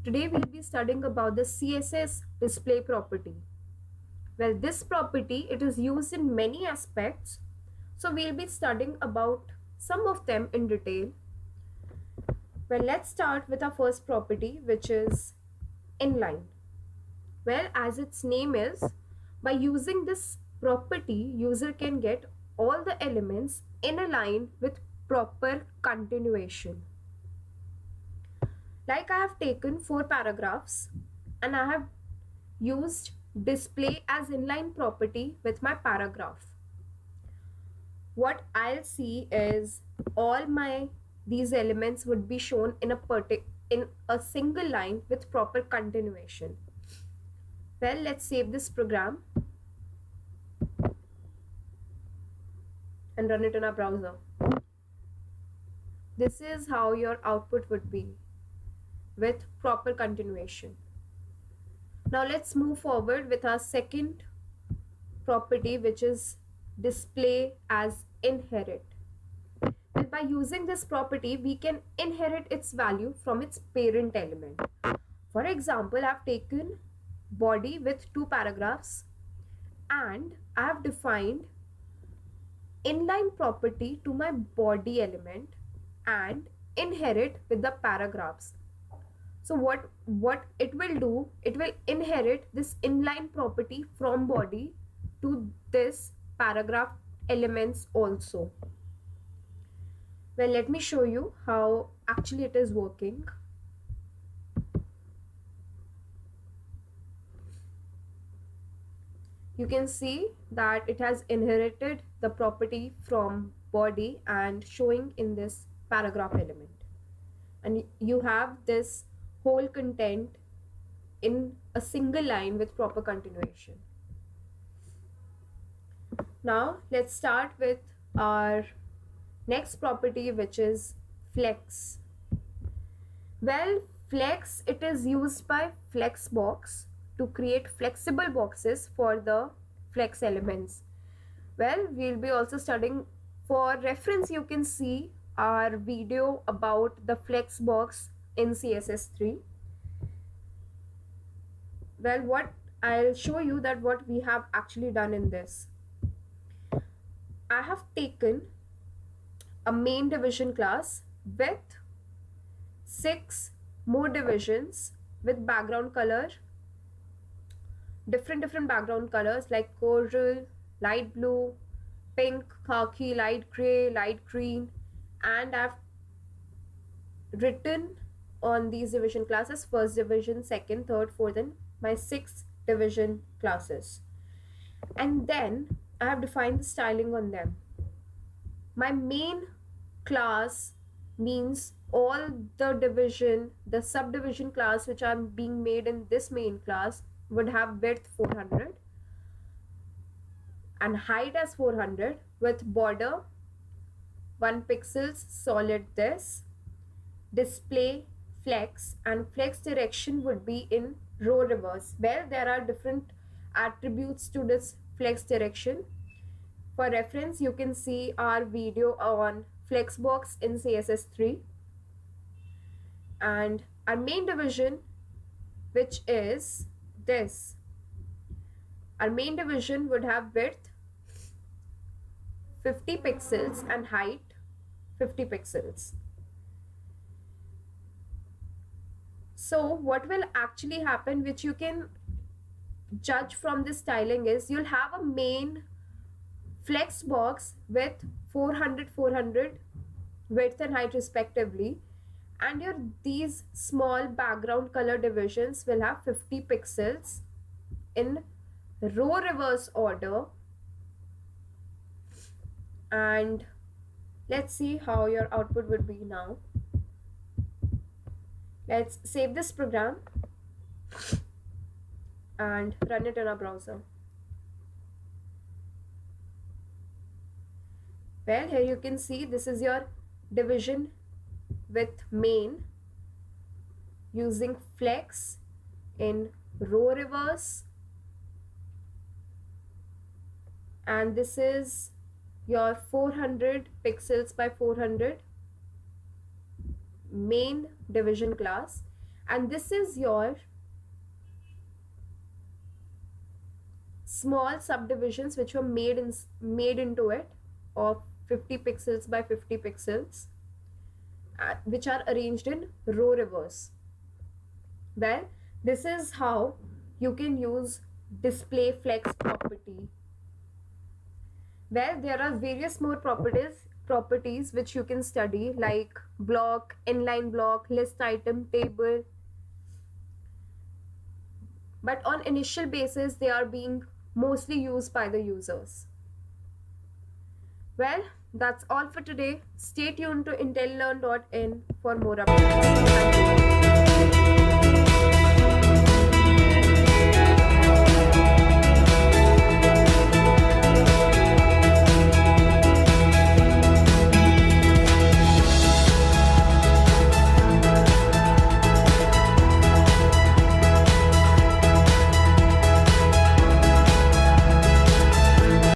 Today we'll be studying about the CSS display property. Well, this property, it is used in many aspects, so we'll be studying about some of them in detail. Well, let's start with our first property, which is inline. Well, as its name is, by using this property, user can get all the elements in a line with proper continuation. Like I have taken 4 paragraphs and I have used display as inline property with my paragraph. What I'll see is all these elements would be shown in a single line with proper continuation. Well, let's save this program and run it in our browser. This is how your output would be with proper continuation. Now let's move forward with our second property, which is display as inherit. And by using this property, we can inherit its value from its parent element. For example, I've taken body with 2 paragraphs and I have defined inline property to my body element and inherit with the paragraphs. So what it will do, it will inherit this inline property from body to this paragraph elements also. Well, let me show you how actually it is working. You can see that it has inherited the property from body and showing in this paragraph element. And you have this whole content in a single line with proper continuation. Now let's start with our next property, which is flex. Well, flex, it is used by Flexbox to create flexible boxes for the flex elements. Well, we'll be also studying, for reference you can see our video about the flex box in CSS3. Well, what I'll show you that what we have actually done in this. I have taken a main division class with 6 more divisions with background color, different background colors like coral, light blue, pink, khaki, light gray, light green, and I've written on these division classes first division, second, third, fourth, and my 6 division classes. And then I have defined the styling on them. My main class means all the division, the subdivision class which are being made in this main class would have width 400 and height as 400 with border 1 pixels solid this, display flex, and flex direction would be in row reverse. Well, there are different attributes to this flex direction. For reference, you can see our video on Flexbox in CSS3. And our main division, which is this. Our main division would have width 50 pixels and height 50 pixels. So what will actually happen, which you can judge from this styling, is you'll have a main flex box with 400 width and height respectively, and these small background color divisions will have 50 pixels in row reverse order. And let's see how your output would be now. Let's save this program and run it in our browser. Well, here you can see this is your division with main using flex in row reverse, and this is your 400 pixels by 400 main division class, and this is your small subdivisions which were made into it of 50 pixels by 50 pixels, which are arranged in row reverse. Well, this is how you can use display flex property. Well, there are various more properties which you can study, like block, inline block, list item, table. But on initial basis, they are being mostly used by the users. Well, that's all for today. Stay tuned to intellilearn.in for more updates. Thank you.